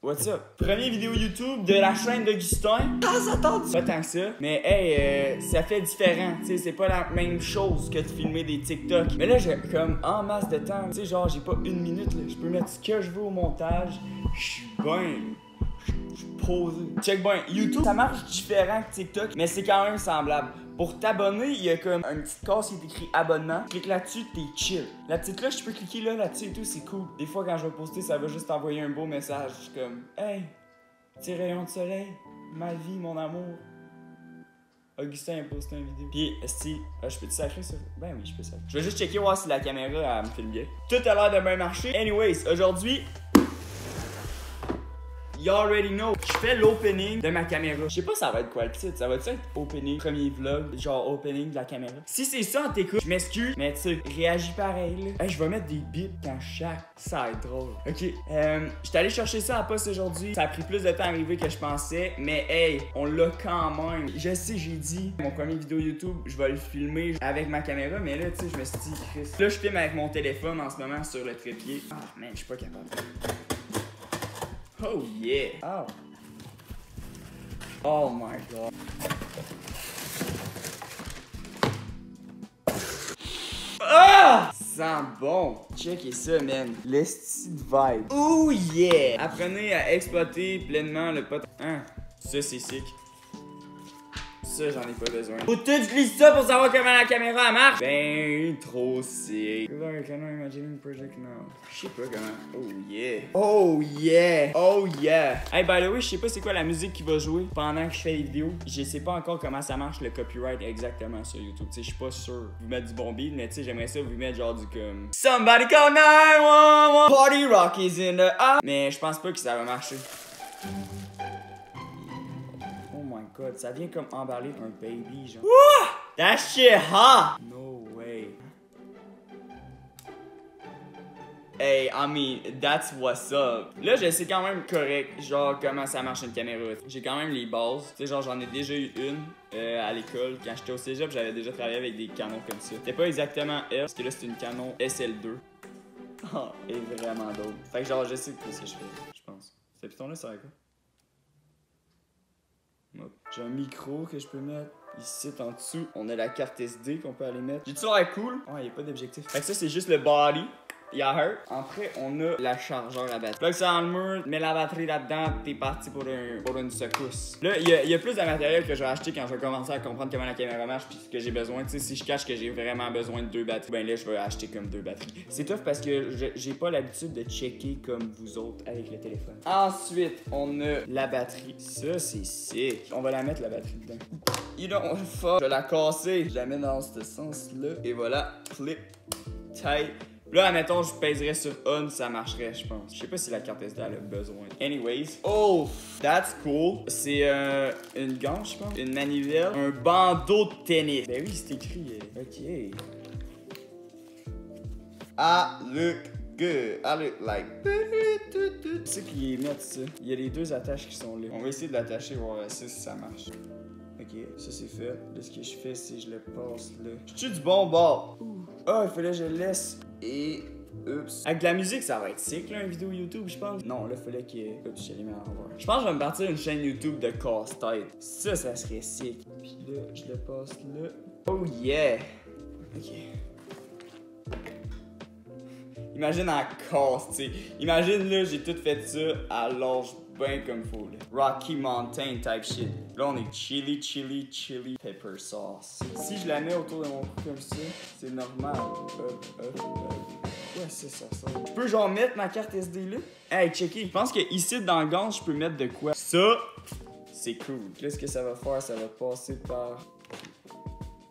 What's up? Première vidéo YouTube de la chaîne d'Augustin. Pas tant que ça. Mais hey, ça fait différent. Tu sais, c'est pas la même chose que de filmer des TikTok. Mais là, j'ai comme en masse de temps. Tu sais, genre, j'ai pas une minute. Là. Je peux mettre ce que je veux au montage. Je suis bien. Je suis posé. Check bien. YouTube, ça marche différent que TikTok, mais c'est quand même semblable. Pour t'abonner, il y a comme une petite case qui est écrit abonnement. Clique là-dessus, t'es chill. La petite cloche, tu peux cliquer là-dessus et tout, c'est cool. Des fois, quand je vais poster, ça va juste t'envoyer un beau message. Je suis comme, hey, petit rayon de soleil, ma vie, mon amour. Augustin a posté une vidéo. Puis, si, je peux te sacrer ça? Ben oui, je peux sacrer. Je vais juste checker voir si la caméra, elle me filme bien. Tout a l'air de bien marcher. Anyways, aujourd'hui, you already know. Je fais l'opening de ma caméra. Je sais pas ça va être quoi le titre. Ça va être opening, premier vlog, genre opening de la caméra. Si c'est ça en t'écoute, je m'excuse, mais tu sais, réagis pareil là. Hey, je vais mettre des bips dans chaque. Ça va être drôle. Ok. J'étais allé chercher ça à poste aujourd'hui. Ça a pris plus de temps à arriver que je pensais. Mais hey, on l'a quand même. Je sais, j'ai dit, mon premier vidéo YouTube, je vais le filmer avec ma caméra. Mais là, tu sais, je me suis dit, Chris. Là, je filme avec mon téléphone en ce moment sur le trépied. Ah, man, je suis pas capable. Oh yeah! Oh! Oh my god! Ah! Sent bon! Checkez ça, man! L'esti de vibe! Oh yeah! Apprenez à exploiter pleinement le pot... Hein? Ça, c'est sick. Ça, j'en ai pas besoin. Faut tout glisser ça pour savoir comment la caméra marche. Ben, trop sick. I cannot imagine project now. Je sais pas comment. Oh yeah. Oh yeah. Oh yeah. Hey, by the way, je sais pas c'est quoi la musique qui va jouer pendant que je fais les vidéos. Je sais pas encore comment ça marche le copyright exactement sur YouTube. Tu sais, je suis pas sûr. Vous mettre du bon beat, mais tu sais, j'aimerais ça vous mettre genre du comme Somebody call 911. Party rock is in the air. Mais je pense pas que ça va marcher. God, ça vient comme emballer un baby, genre. Wouah! That shit hot! No way. Hey, I mean, that's what's up. Là, je sais quand même correct, genre, comment ça marche une caméra. J'ai quand même les bases. Tu sais, genre, j'en ai déjà eu une à l'école. Quand j'étais au cégep, j'avais déjà travaillé avec des canons comme ça. C'était pas exactement F, parce que là, c'est une Canon SL2. Oh, et vraiment d'autres. Fait que genre, je sais ce que je fais, je pense. Ce piton-là, ça va quoi? J'ai un micro que je peux mettre ici en dessous. On a la carte SD qu'on peut aller mettre. J'ai-tu l'air cool? Oh, il n'y a pas d'objectif. Fait que ça, c'est juste le body. Yeah, her. Après, on a la chargeur à batterie. Plug ça dans le mur, mets la batterie là-dedans, t'es parti pour une secousse. Là, il y a plus de matériel que je vais acheter quand je vais commencer à comprendre comment la caméra marche puis ce que j'ai besoin. Tu sais, si je cache que j'ai vraiment besoin de 2 batteries, ben là, je vais acheter comme 2 batteries. C'est tough parce que j'ai pas l'habitude de checker comme vous autres avec le téléphone. Ensuite, on a la batterie. Ça, c'est sick. On va la mettre, la batterie, dedans. You don't fuck. Je vais la casser. Je la mets dans ce sens-là. Et voilà. Flip. Tight. Là, admettons, je pèserais sur on, ça marcherait, je pense. Je sais pas si la carte SD elle a besoin. Anyways. Oh, that's cool. C'est une ganche, je pense. Une manivelle. Un bandeau de tennis. Ben oui, c'est écrit. Ok. I look good. I look like. Tu sais qu'ils mettent ça. Il y a les 2 attaches qui sont là. On va essayer de l'attacher, voir si ça marche. Ok, ça c'est fait. Là, ce que je fais, c'est que je le passe là. Je tue du bon bord. Ah, il fallait que je le laisse. Et. Oups. Avec de la musique, ça va être sick, là, une vidéo YouTube, je pense. Non, là, il fallait que. Oups, je l'ai mis à l'envers. Je pense que je vais me partir une chaîne YouTube de casse-tête. Ça serait sick. Puis là, je le passe là. Oh yeah. Ok. Imagine en casse, tu sais. Imagine là, j'ai tout fait ça à l'orge bien comme faut, là. Rocky Mountain type shit. Là, on est chili pepper sauce. Si je la mets autour de mon cou comme ça, c'est normal. Ouais, c'est ça. Je peux genre mettre ma carte SD là? Hey, checker. Je pense que ici, dans le gant, je peux mettre de quoi? Ça, c'est cool. Là, ce que ça va faire, ça va passer par...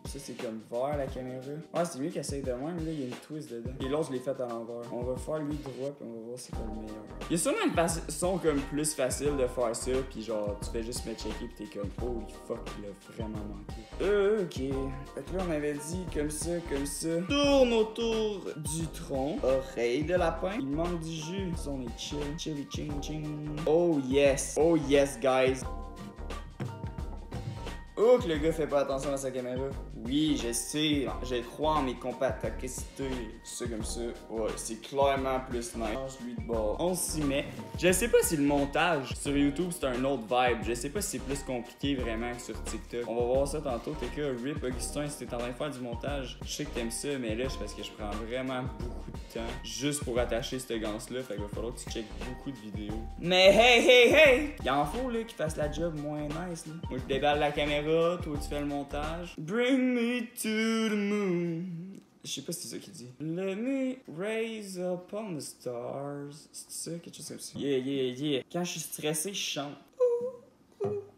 Ça, c'est comme vers la caméra. Ouais, c'est mieux qu'elle essaye de même. Là, il y a une twist dedans. Et l'autre, je l'ai fait à l'envers. On va faire lui droit, puis on va voir c'est quoi le meilleur. Il y a sûrement une façon comme plus facile de faire ça, puis genre, tu fais juste me checker, puis t'es comme, oh fuck, il a vraiment manqué. Ok. Fait que là, on avait dit comme ça. Tourne autour du tronc. Oreille de lapin. Il manque du jus. Ça, on est chill. Chili, ching. Oh yes, guys. Oh, que le gars fait pas attention à sa caméra. Oui, je sais. Je crois en mes compatibilités. Ça comme ça. Ouais, c'est clairement plus nice. Change-lui de bord. On s'y met. Je sais pas si le montage sur YouTube c'est un autre vibe. Je sais pas si c'est plus compliqué vraiment que sur TikTok. On va voir ça tantôt. T'es que Rip Augustin, si t'es en train de faire du montage, je sais que t'aimes ça, mais là, c'est parce que je prends vraiment beaucoup de temps juste pour attacher cette ganse-là. Fait qu'il va falloir que tu checkes beaucoup de vidéos. Mais hey! Il en faut là qui fasse la job moins nice là. Moi je déballe la caméra, toi tu fais le montage. Bring me to the moon. Je sais pas si c'est ça qu'il dit. Let me raise up on the stars. C'est ça, quelque chose comme ça. Yeah. Quand je suis stressé, je chante.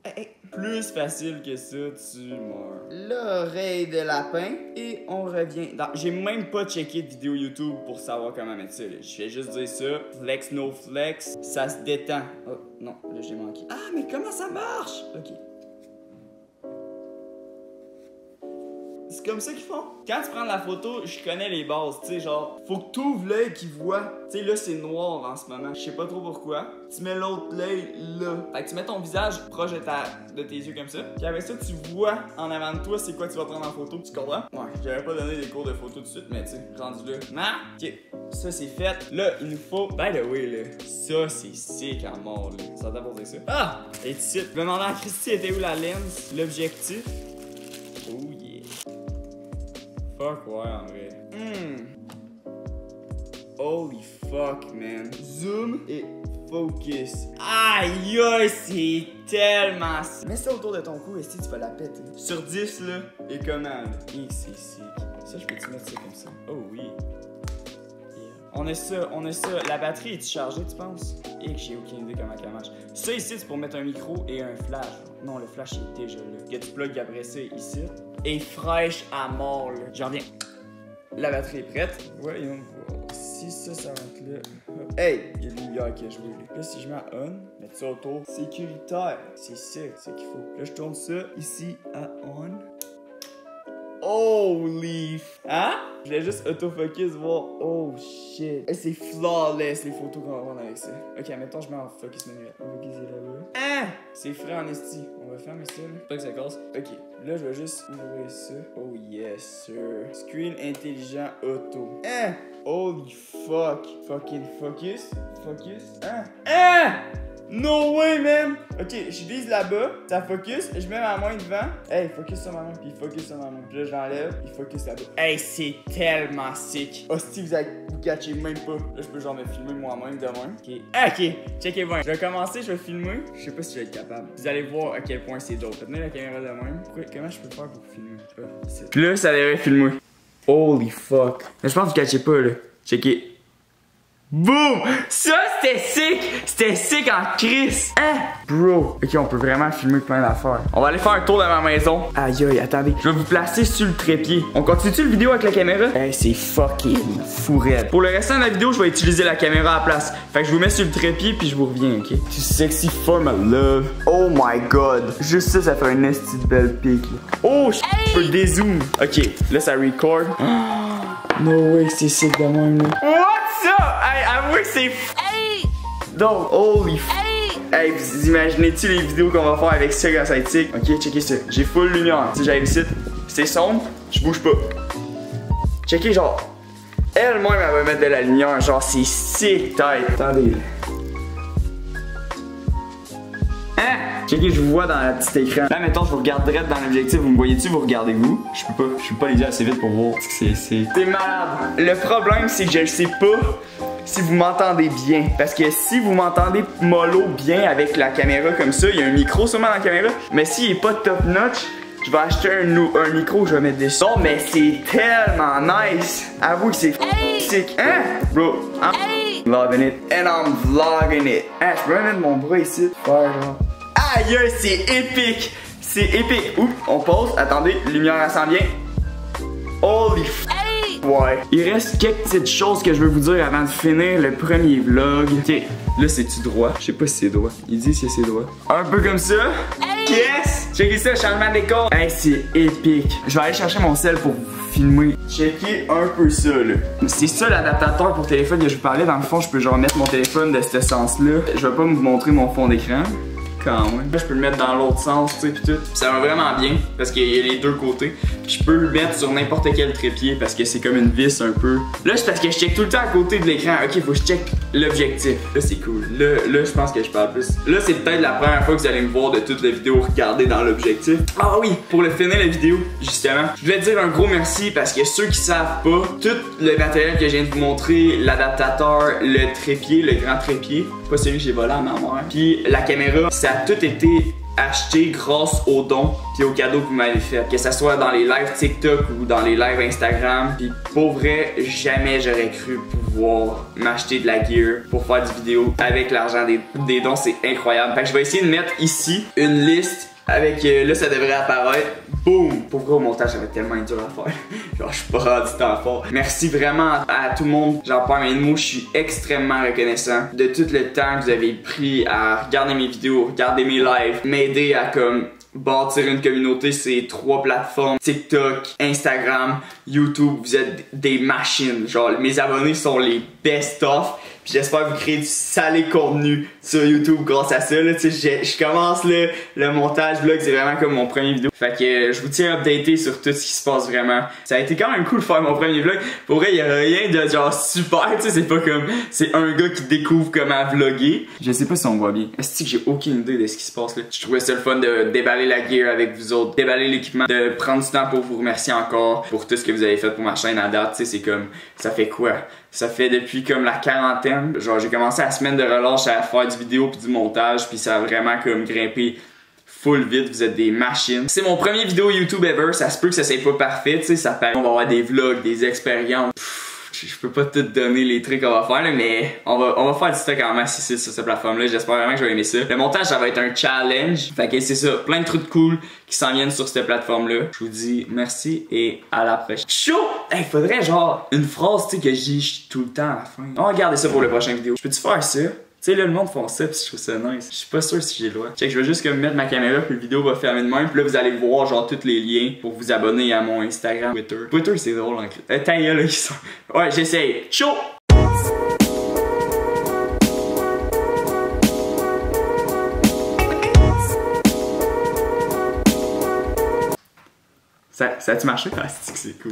Hey. Plus facile que ça, tu meurs. L'oreille de lapin. Et on revient. J'ai même pas checké de vidéo YouTube pour savoir comment mettre ça. Là. Je vais juste dire ça. Flex, no flex. Ça se détend. Oh, non, là j'ai manqué. Ah, mais comment ça marche? Ok. C'est comme ça qu'ils font. Quand tu prends la photo, je connais les bases, tu sais, genre, faut que tu ouvres l'œil qui voit. Tu sais, là, c'est noir en ce moment. Je sais pas trop pourquoi. Tu mets l'autre l'œil là. Fait que tu mets ton visage proche de tes yeux comme ça. Puis avec ça, tu vois en avant de toi c'est quoi tu vas prendre en photo. Tu comprends? Ouais, j'avais pas donné des cours de photo tout de suite, mais tu sais, rendu là. Non? Ok, ça c'est fait. Là, il nous faut. By the way, là, ça c'est sick à mort, là. Ça t'a pour dire ça. Ah! Et ici, je me demandais à Christy, était où la lens, l'objectif? Oh yeah. Fuck ouais, en vrai. Holy fuck, man. Zoom et focus. Aïe, c'est tellement... Mets ça autour de ton cou et si tu vas la péter. Sur 10, là, et comment, là? C'est sick. Ça, je peux-tu mettre ça comme ça? Oh oui. Yeah. On a ça. La batterie est-tu chargée, tu penses? Et que j'ai aucune idée comment elle marche. Ça ici, c'est pour mettre un micro et un flash. Non, le flash est déjà là. Que tu plugues après ça ici. Et fraîche à mort, là. J'en reviens. La batterie est prête. Voyons voir. Si ça rentre là. Hey! Il y a de lumière qui a joué, là. Là, si je mets à on, mettre ça autour. Sécuritaire. C'est ça, c'est qu'il faut. Là, je tourne ça ici à on. Holy hein? Je voulais juste autofocus, voir. Oh shit. Hey, c'est flawless les photos qu'on va prendre avec ça. Ok, mettons, je mets en focus manuel. Focus est là-bas. Hein? C'est frais en esti. On va fermer ça, là. Pas que ça casse. Ok, là, je vais juste ouvrir ça. Oh yes, sir. Screen intelligent auto. Hein? Holy fuck. Fucking focus. Focus. Hein? No way, man! Ok, je vise là-bas, ça focus, je mets ma main devant. Hey, focus sur ma main, puis focus sur ma main. Puis là, j'enlève, puis focus là-bas. Hey, c'est tellement sick! Hostie, vous catchez même pas. Là, je peux genre me filmer moi-même de même. Ok. Ok, checkez bien. Je vais commencer, je vais filmer. Je sais pas si je vais être capable. Vous allez voir à quel point c'est dope. Tenez la caméra de même. Comment je peux faire pour filmer? Puis là, ça devrait filmer. Holy fuck. Mais je pense que vous catchez pas, là. Checkez. Boom! Ça, c'était sick! C'était sick en crise! Hein? Bro! Ok, on peut vraiment filmer plein d'affaires. On va aller faire un tour de ma maison. Aïe, attendez. Je vais vous placer sur le trépied. On continue-tu la vidéo avec la caméra? Hey, c'est fucking fou raide. Pour le restant de la vidéo, je vais utiliser la caméra à la place. Fait que je vous mets sur le trépied puis je vous reviens, ok? Tu sexy for my love. Oh my god. Juste ça, ça fait un esti de belle pique. Oh, je peux dézoom. Ok, là, ça record. No way, c'est sick de même, là. What's up? Hey, avouez que c'est donc, holy hey, vous imaginez-tu les vidéos qu'on va faire avec ça quand ça va être sick? Ok, checkez ça. J'ai full lumière. Tu sais, j'arrive ici, c'est sombre, je bouge pas. Checkez, genre, elle-même, elle va mettre de la lumière. Genre, c'est sick, tête. Attendez, là. Hein? Checkez, je vous vois dans le petit écran. Là, mettons, je vous regarde direct dans l'objectif. Vous me voyez-tu? Vous regardez-vous? Je peux pas les dire assez vite pour voir ce que c'est. T'es malade. Le problème, c'est que je sais pas si vous m'entendez bien. Parce que si vous m'entendez mollo bien avec la caméra comme ça, il y a un micro sûrement dans la caméra. Mais s'il est pas top notch, je vais acheter un micro que je vais mettre dessus. Non, mais c'est tellement nice. Avoue que c'est sick. Hein? Bro, I'm loving it. And I'm vlogging it. Hein, je peux même mettre mon bras ici. Aïe, c'est épique. C'est épique. Oups, on pause. Attendez, lumière, elle s'en vient. Holy f... Ouais. Il reste quelques petites choses que je veux vous dire avant de finir le premier vlog. Ok, là c'est-tu droit? Je sais pas si c'est droit. Ils disent si c'est droit. Un peu comme ça. Yes! Checkez ça, changement de décor. Hey, c'est épique. Je vais aller chercher mon sel pour vous filmer. Checkez un peu ça, là. C'est ça l'adaptateur pour téléphone que je vous parlais. Dans le fond, je peux genre mettre mon téléphone de ce sens-là. Je vais pas vous montrer mon fond d'écran. quand même. Là, je peux le mettre dans l'autre sens, tu sais, pis tout. Pis ça va vraiment bien parce qu'il y a les deux côtés. Puis je peux le mettre sur n'importe quel trépied parce que c'est comme une vis un peu. Là, c'est parce que je check tout le temps à côté de l'écran. Ok, faut que je check l'objectif. Là, c'est cool. Là, je pense que je parle plus. Là, c'est peut-être la première fois que vous allez me voir de toute la vidéo regarder dans l'objectif. Ah oui, pour le finir la vidéo, justement, je voulais dire un gros merci parce que ceux qui savent pas, tout le matériel que je viens de vous montrer, l'adaptateur, le trépied, le grand trépied, pas celui que j'ai volé à ma mère, puis la caméra, ça a tout été acheté grâce aux dons puis aux cadeaux que vous m'avez fait, que ça soit dans les lives TikTok ou dans les lives Instagram. Puis pour vrai, jamais j'aurais cru pouvoir m'acheter de la gear pour faire des vidéos avec l'argent des dons. C'est incroyable. Fait que je vais essayer de mettre ici une liste avec, là ça devrait apparaître. Boum! Pour vrai, au montage, ça va être tellement dur à faire. Genre, je suis pas rendu tant fort. Merci vraiment à tout le monde. J'en perds mes mots. Je suis extrêmement reconnaissant de tout le temps que vous avez pris à regarder mes vidéos, regarder mes lives, m'aider à comme bâtir une communauté. Ces 3 plateformes: TikTok, Instagram, YouTube. Vous êtes des machines. Genre, mes abonnés sont les best-of. Puis j'espère vous créer du salé contenu sur YouTube grâce à ça. Là, je commence le montage vlog, c'est vraiment comme mon premier vidéo. Fait que je vous tiens updaté sur tout ce qui se passe vraiment. Ça a été quand même cool de faire mon premier vlog. Pour vrai, il y a rien de genre super, tu sais, c'est pas comme c'est un gars qui découvre comment vlogger. Je sais pas si on voit bien. Est-ce que j'ai aucune idée de ce qui se passe là? Je trouvais ça le fun de déballer la gear avec vous autres, déballer l'équipement, de prendre du temps pour vous remercier encore pour tout ce que vous avez fait pour ma chaîne à date. Tu sais, c'est comme, ça fait quoi? Ça fait depuis comme la quarantaine. Genre, j'ai commencé la semaine de relâche à faire du vidéo puis du montage, puis ça a vraiment comme grimpé full vite. Vous êtes des machines. C'est mon premier vidéo YouTube ever. Ça se peut que ça soit pas parfait, tu sais, ça paraît. On va avoir des vlogs, des expériences. Je peux pas te donner les trucs qu'on va faire là, mais on va faire du stock en masse ici sur cette plateforme là. J'espère vraiment que je vais aimer ça. Le montage, ça va être un challenge. Fait que c'est ça, plein de trucs cool qui s'en viennent sur cette plateforme là. Je vous dis merci et à la prochaine. Chaud! Hey, faudrait genre une phrase, tu sais, que je dis tout le temps à la fin. On va regarder ça pour la prochaine vidéo. Je peux-tu faire ça? Tu sais, là, le monde font ça, pis je trouve ça nice. Je suis pas sûr si j'ai le droit. Check, je vais juste comme mettre ma caméra, puis la vidéo va fermer de même. Puis là, vous allez voir, genre, tous les liens pour vous abonner à mon Instagram, Twitter. Twitter, c'est drôle, en clé. Ta gueule, là, ils sont. Ouais, j'essaye. Chaud! Ça a-tu marché? Ah, c'est cool.